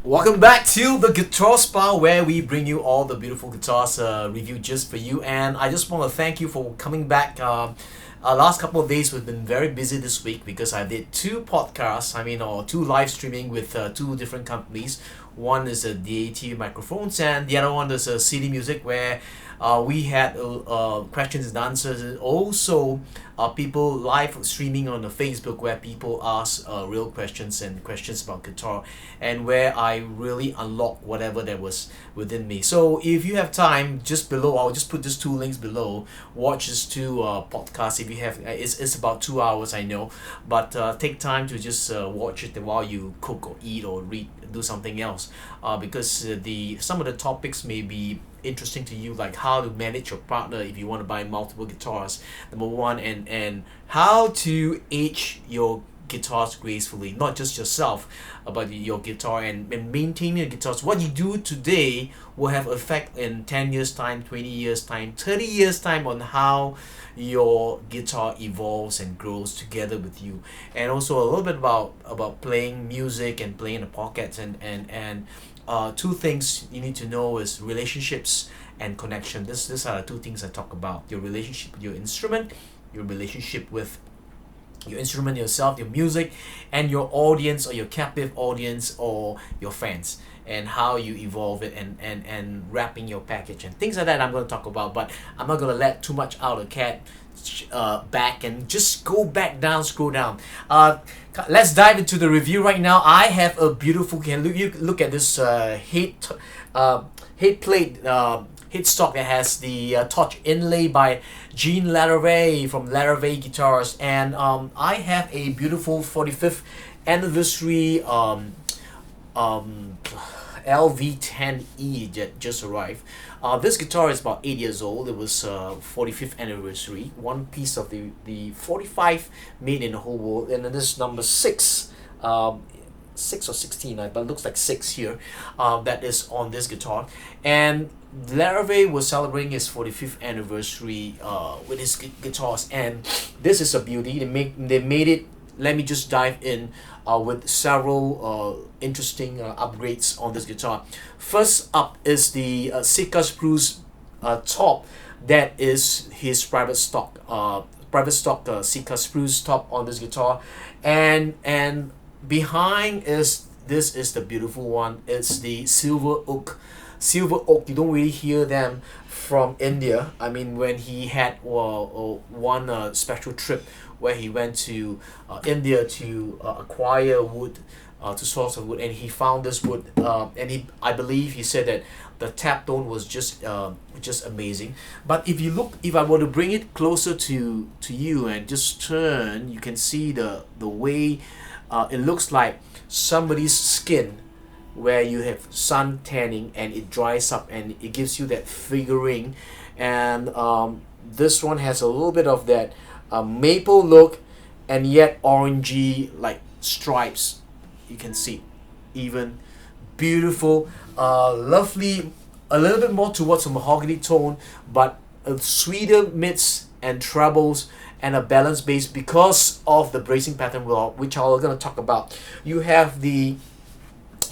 Welcome back to the Guitar Spa, where we bring you all the beautiful guitars reviewed just for you. And I just want to thank you for coming back. Last couple of days we've been very busy this week because I did two podcasts. Or two live streaming with two different companies. One is a DAT microphones, and the other one is a CD Music, where we had questions and answers, and also people live streaming on the Facebook, where people ask real questions and questions about guitar, and where I really unlock whatever that was within me. So if you have time, just below, I'll just put these two links below. Watch these two podcasts if you have. It's about 2 hours, I know, but take time to just watch it while you cook or eat or read, do something else, because some of the topics may be interesting to you, like how to manage your partner if you want to buy multiple guitars, number one, and how to age your guitars gracefully, not just yourself, but your guitar, and maintaining your guitars. What you do today will have effect in 10 years time, 20 years time, 30 years time, on how your guitar evolves and grows together with you. And also a little bit about playing music and playing the pockets, and two things you need to know is relationships and connection. These are the two things I talk about: your relationship with your instrument, your relationship with your instrument yourself, your music, and your audience, or your captive audience, or your fans, and how you evolve it, and wrapping your package and things like that I'm going to talk about. But I'm not going to let too much out of cat back, and just go back down, scroll down. Let's dive into the review right now. I have a beautiful, you look at this head plate headstock that has the touch inlay by Jean Larrivée from Larrivée Guitars, and I have a beautiful 45th anniversary LV-10E that just arrived. This guitar is about 8 years old. It was 45th anniversary, one piece of the 45 made in the whole world, and then this number 6, 6 or 16, but it looks like 6 here, that is on this guitar. And Larrivée was celebrating his 45th anniversary with his guitars, and this is a beauty. They made it. Let me just dive in with several interesting upgrades on this guitar. First up is the Sitka spruce top. That is his private stock Sitka spruce top on this guitar, and behind is the beautiful one. It's the silver oak. You don't really hear them from India. When he had one special trip where he went to India to acquire wood, to source of wood, and he found this wood, and I believe he said that the tap tone was just amazing. But if I were to bring it closer to you and just turn, you can see the way it looks like somebody's skin, where you have sun tanning and it dries up and it gives you that figuring. And this one has a little bit of that maple look, and yet orangey like stripes. You can see even beautiful, lovely, a little bit more towards a mahogany tone, but a sweeter mids and trebles, and a balanced bass because of the bracing pattern, which I'm going to talk about. You have the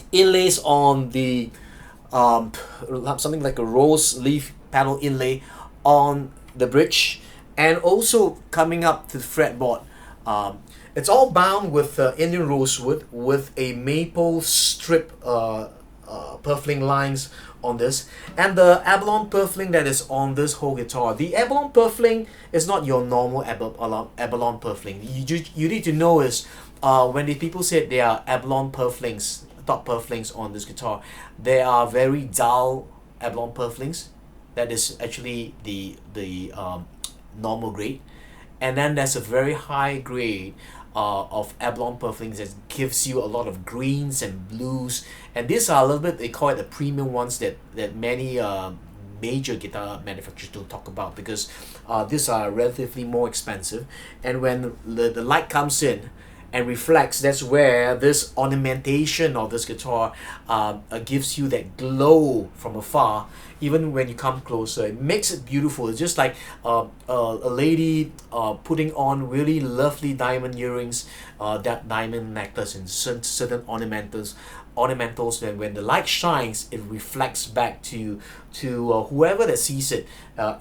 inlays on the something like a rose leaf panel inlay on the bridge, and also coming up to the fretboard. It's all bound with Indian Rosewood with a maple strip purfling lines on this, and the abalone purfling that is on this whole guitar. The abalone purfling is not your normal abalone purfling. You need to know is when the people say they are abalone purflings, top purflings on this guitar, they are very dull abalone purflings. That is actually the normal grade, and then there's a very high grade of abalone purflings that gives you a lot of greens and blues, and these are a little bit, they call it the premium ones that many major guitar manufacturers don't talk about, because these are relatively more expensive, and when the light comes in and reflects, that's where this ornamentation of this guitar gives you that glow from afar. Even when you come closer, it makes it beautiful. It's just like a lady putting on really lovely diamond earrings, that diamond necklace, and certain ornamentals ornamentals. When the light shines, it reflects back to whoever that sees it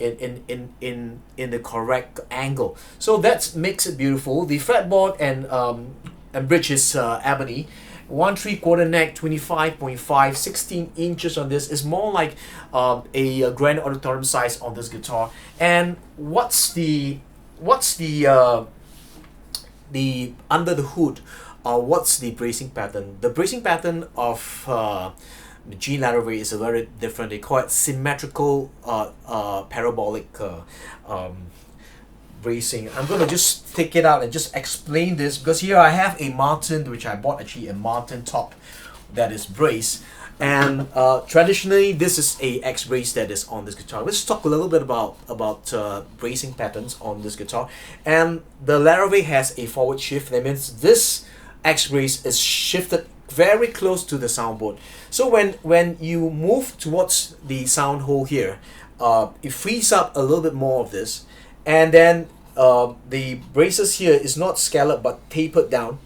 in the correct angle. So that makes it beautiful. The fretboard and bridge is ebony. 1/3 neck, 25.5, 16 inches on this. Is more like a grand auditorium size on this guitar. And what's the under the hood? What's the bracing pattern? The bracing pattern of Jean Larrivée is a very different. They call it symmetrical parabolic bracing. I'm going to just take it out and just explain this, because here I have a Martin, which I bought actually, a Martin top that is braced, and traditionally this is a X brace that is on this guitar. Let's talk a little bit about bracing patterns on this guitar. And the Larrivée has a forward shift. That means this X brace is shifted very close to the soundboard. So when you move towards the sound hole here, it frees up a little bit more of this, and then the braces here is not scalloped but tapered down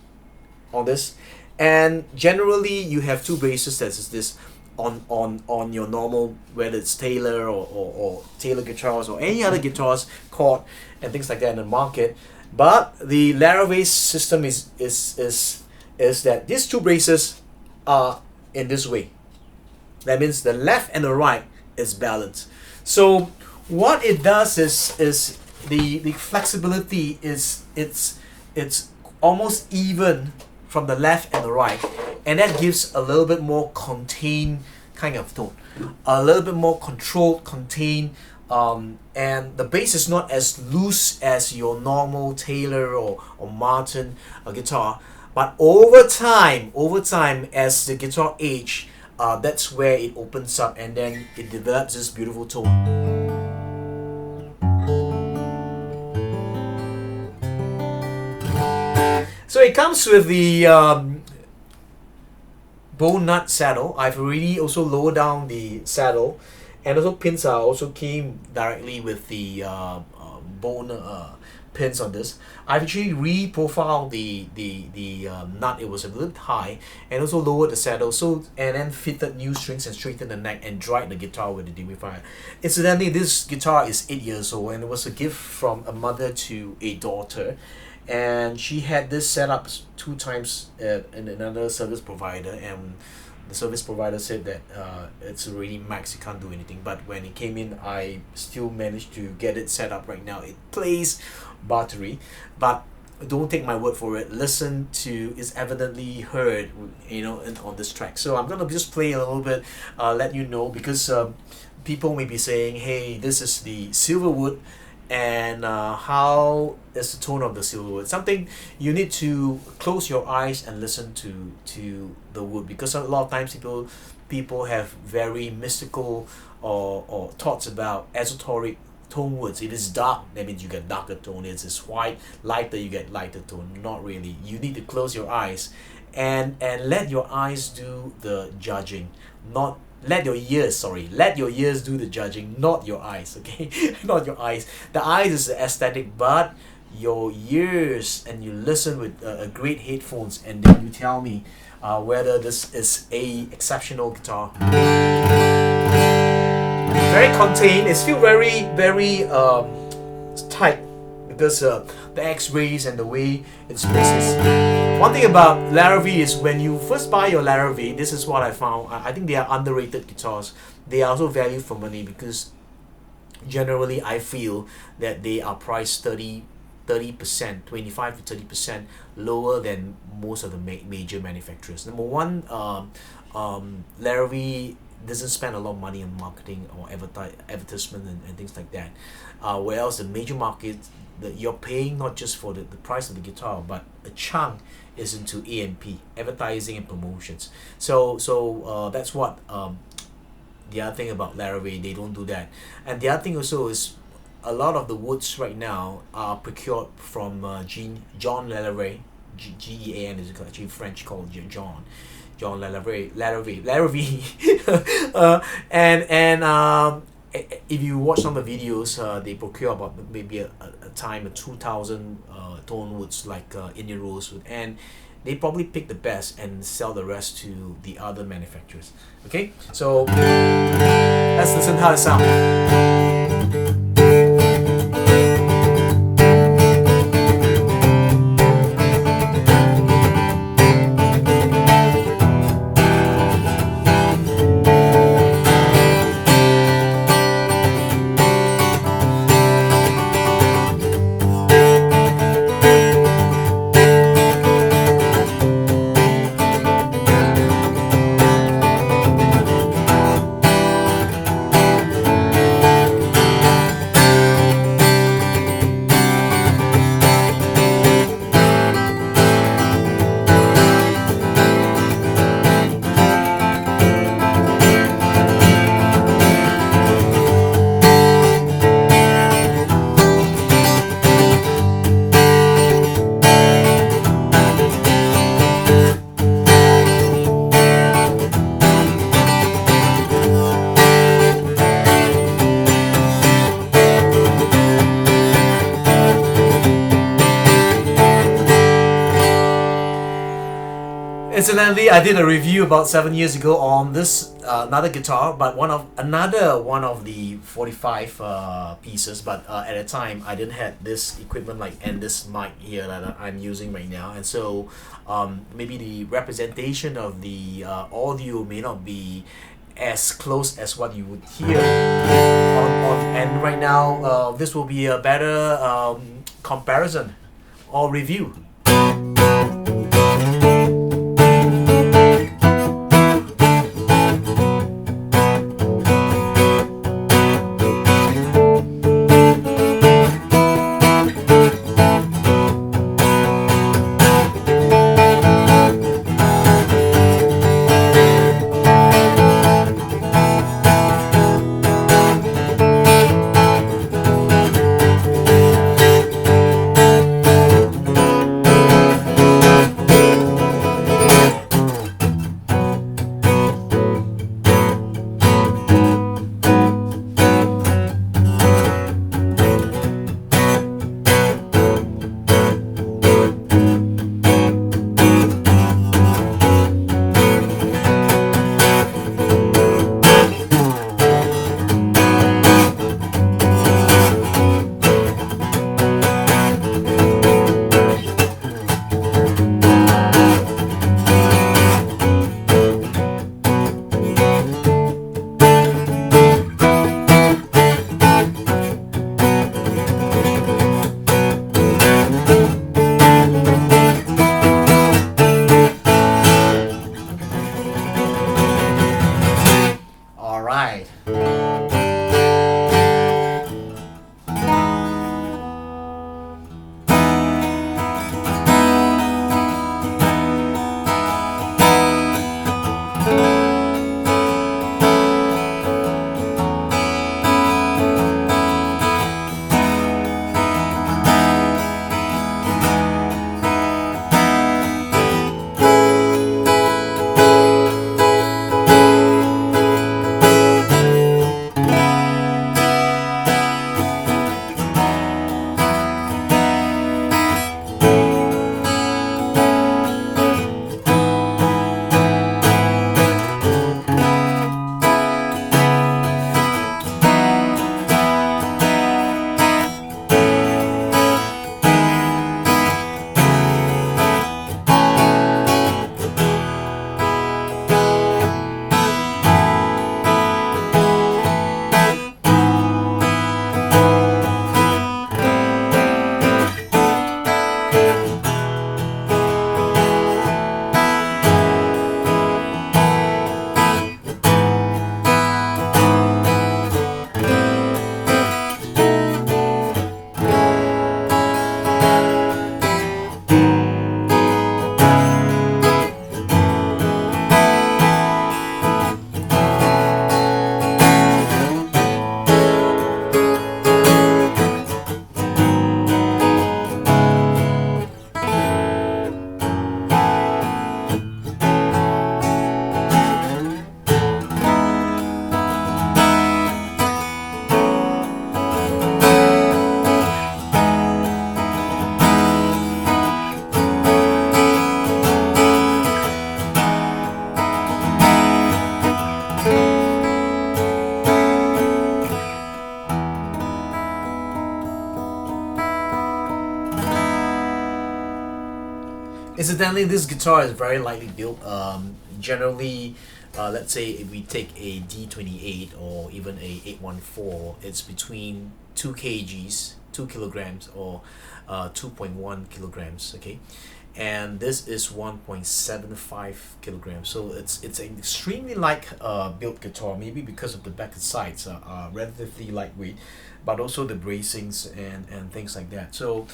on this. And generally you have two braces, that is this on your normal, whether it's Taylor or Taylor guitars or any other guitars, chord and things like that in the market. But the Larrivée system is that these two braces are in this way. That means the left and the right is balanced. So what it does is the flexibility is it's almost even from the left and the right, and that gives a little bit more contained kind of tone, a little bit more controlled, contained, and the bass is not as loose as your normal Taylor or Martin guitar. But over time, as the guitar age, that's where it opens up, and then it develops this beautiful tone. So it comes with the bone nut saddle. I've already also lowered down the saddle, and also pins are also came directly with the bone pins on this. I've actually re-profiled the nut. It was a little high, and also lowered the saddle, so and then fitted new strings and straightened the neck and dried the guitar with the dehumidifier. Incidentally, this guitar is 8 years old, and it was a gift from a mother to a daughter. And she had this set up 2 times in another service provider, and the service provider said that it's already max, you can't do anything. But when it came in, I still managed to get it set up right now. It plays battery, but don't take my word for it. Listen to, it's evidently heard, you know, on this track. So I'm gonna just play a little bit, let you know, because people may be saying, hey, this is the Silverwood, and how is the tone of the Silverwood? Something you need to close your eyes and listen to the wood, because a lot of times people have very mystical or thoughts about esoteric tone woods. If it's dark, that means you get darker tone. If it's white, lighter, you get lighter tone. Not really. You need to close your eyes and let your eyes do the judging, not let your ears do the judging, not your eyes, okay? Not your eyes. The eyes is the aesthetic, but your ears, and you listen with a great headphones, and then you tell me whether this is a exceptional guitar. Very contained. It's still very tight, because the X-rays and the way it's placed. One thing about Larrivée is when you first buy your Larrivée, this is what I found. I think they are underrated guitars. They are also value for money, because generally I feel that they are priced 30%, 25 to 30% lower than most of the major manufacturers. Number one, Larrivée doesn't spend a lot of money on marketing or advertisement and things like that. Whereas the major markets, that you're paying not just for the price of the guitar, but a chunk is into A&P, advertising and promotions. So that's what the other thing about Larrivée, they don't do that. And the other thing also is a lot of the woods right now are procured from Jean Larrivée, G-E-A-N is actually French, called Jean Larrivée. And if you watch some of the videos, they procure about maybe a time of 2,000 tone woods, like Indian Rosewood, and they probably pick the best and sell the rest to the other manufacturers. Okay, so let's listen how it sounds. Incidentally, I did a review about 7 years ago on this another guitar, but another one of the 45 pieces. But at the time, I didn't have this equipment and this mic here that I'm using right now, and so maybe the representation of the audio may not be as close as what you would hear and right now this will be a better comparison or review. Incidentally, this guitar is very lightly built. Generally, let's say if we take a D28 or even a 814, it's between 2 kgs, 2 kilograms, or 2.1 kilograms. Okay, and this is 1.75 kilograms. So it's an extremely light built guitar. Maybe because of the back and sides are relatively lightweight, but also the bracings and things like that. So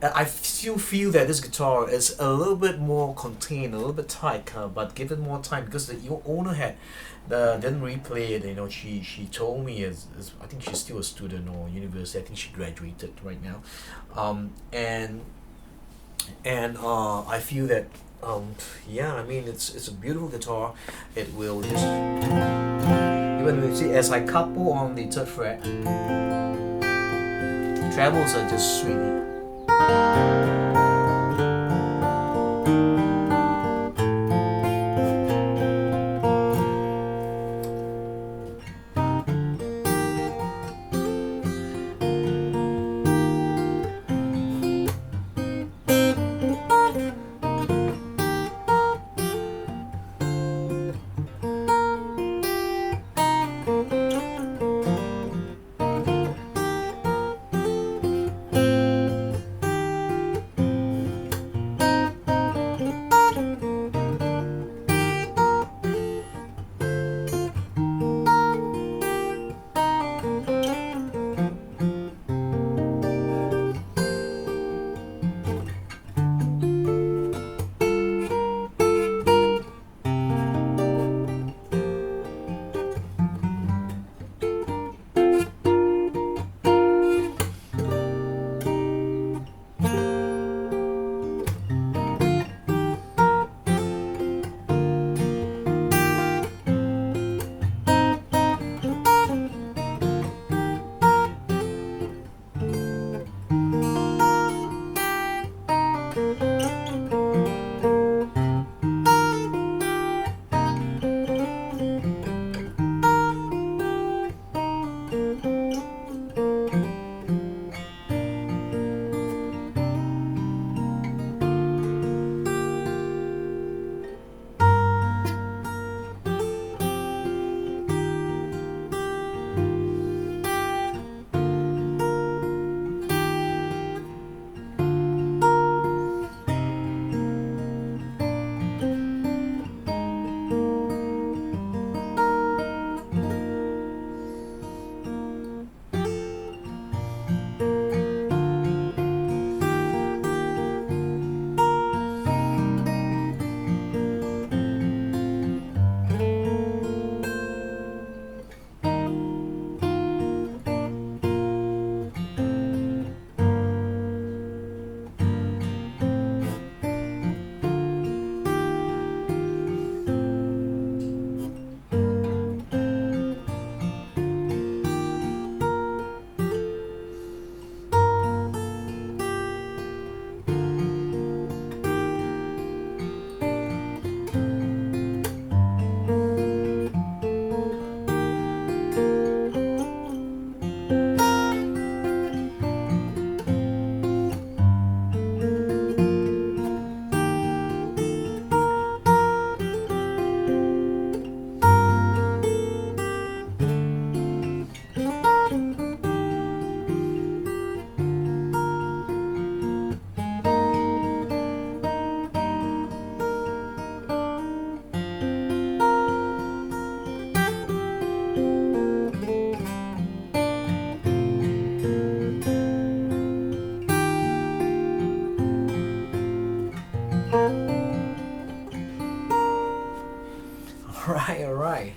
I still feel that this guitar is a little bit more contained, a little bit tight, but given more time, because the owner had didn't replay it. You know, she told me as I think she's still a student or university. I think she graduated right now, and I feel that yeah, I mean it's a beautiful guitar. It will just, even you see as I couple on the third fret, trebles are just sweet. All right.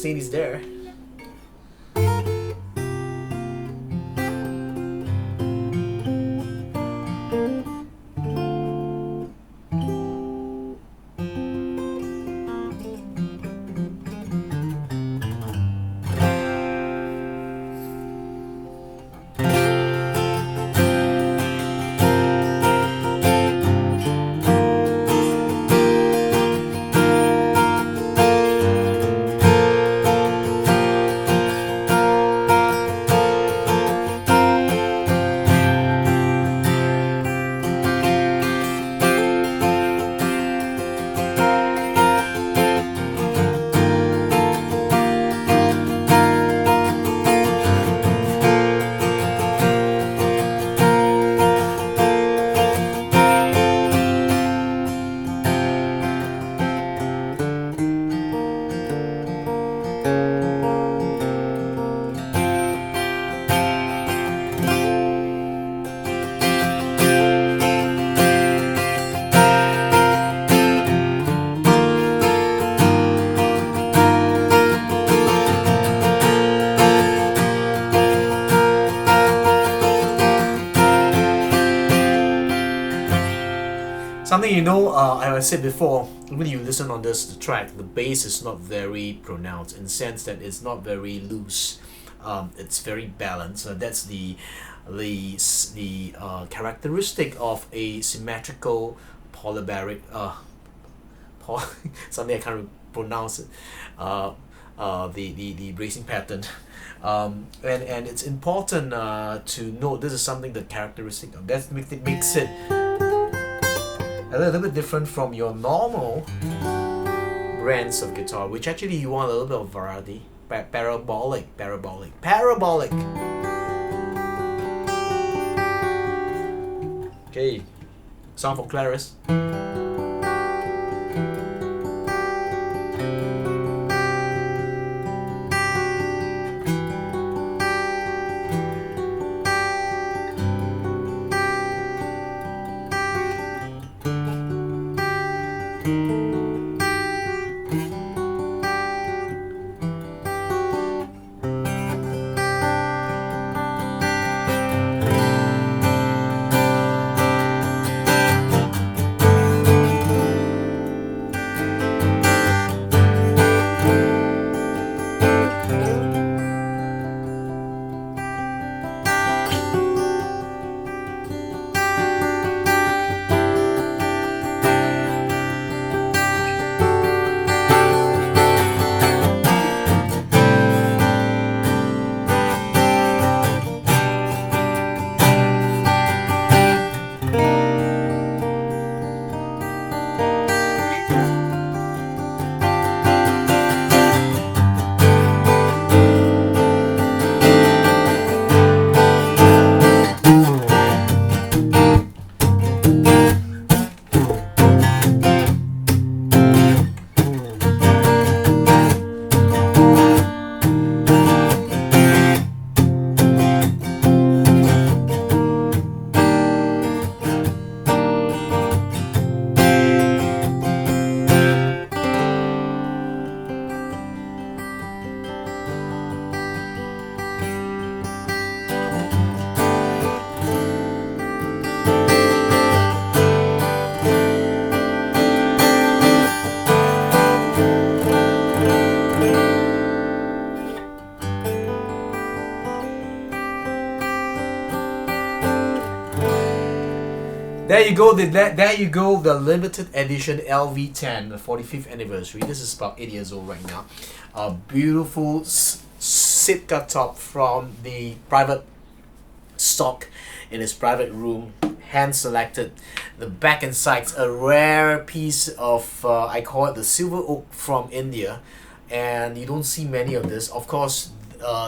stain is there. Something you know, as I said before, when you listen on this track, the bass is not very pronounced in the sense that it's not very loose. It's very balanced. That's the characteristic of a symmetrical polybaric. Something I can't pronounce it. The bracing pattern. And it's important to note this is something the characteristic of that makes it a little bit different from your normal brands of guitar, which actually you want a little bit of variety. Parabolic. Okay, sound for Claris. There you go, the limited edition LV-10, the 45th anniversary. This is about 8 years old right now. A beautiful Sitka top from the private stock in his private room, hand selected. The back and sides, a rare piece of, I call it the silver oak from India, and you don't see many of this. Of course,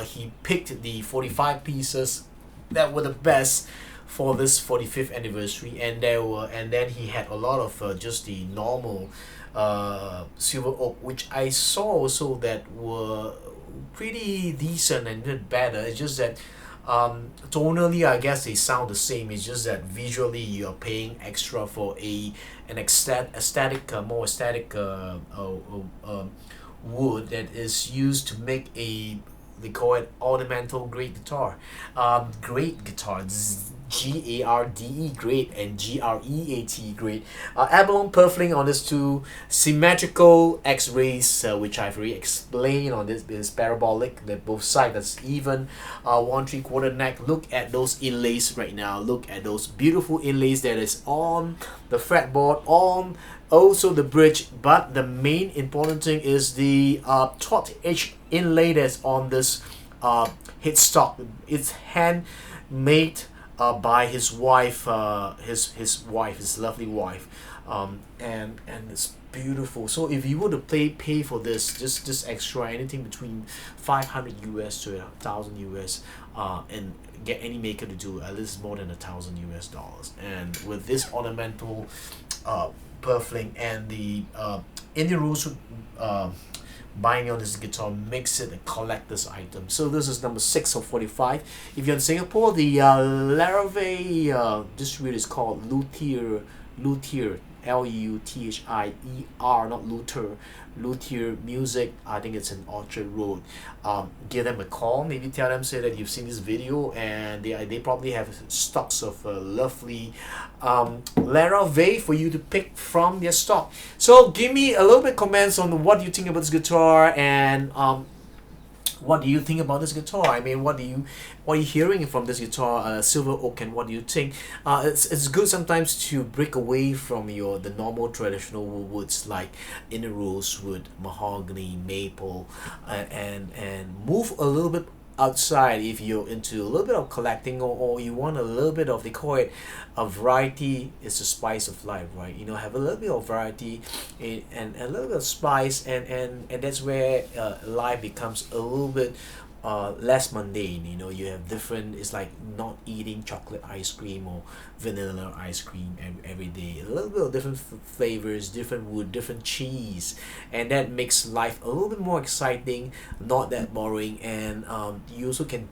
he picked the 45 pieces that were the best for this 45th anniversary, and then he had a lot of just the normal silver oak, which I saw also that were pretty decent and a bit better. It's just that tonally I guess they sound the same. It's just that visually you're paying extra for more aesthetic wood that is used to make a, they call it ornamental great guitar. Great guitar, G-A-R-D-E, great, and G-R-E-A-T, great. Abalone purfling on this two, symmetrical X-rays, which I've already explained on this, is parabolic, that both sides, that's even, 1/3 neck. Look at those inlays right now. Look at those beautiful inlays that is on the fretboard, on also the bridge, but the main important thing is the taut edge inlay that's on this headstock. It's handmade by his wife, his lovely wife, and it's beautiful. So if you were to pay for this, just extra, anything between 500 US to 1,000 US, and get any maker to do at least more than 1,000 US dollars, and with this ornamental purfling and the Indian Rosewood buying on this guitar makes it a collector's item. So this is number 6 of 45. If you're in Singapore, the Larrivee distributor is called Luthier, Luthier, not Luther, Luthier Music. I think it's in Orchard Road. Give them a call. Maybe tell them, say that you've seen this video, and they probably have stocks of lovely Larrivee for you to pick from their stock. So give me a little bit comments on what you think about this guitar, and what do you think about this guitar? I mean, what are you hearing from this guitar, Silver Oak, and what do you think? It's good sometimes to break away from the normal traditional woods like Indian Rosewood, mahogany, maple, and move a little bit outside if you're into a little bit of collecting, or you want a little bit of, they call it a variety is the spice of life, right? You know, have a little bit of variety and a little bit of spice, and that's where life becomes a little bit less mundane. You know, you have different, it's like not eating chocolate ice cream or vanilla ice cream every day. A little bit of different flavors, different wood, different cheese, and that makes life a little bit more exciting, not that boring. And you also can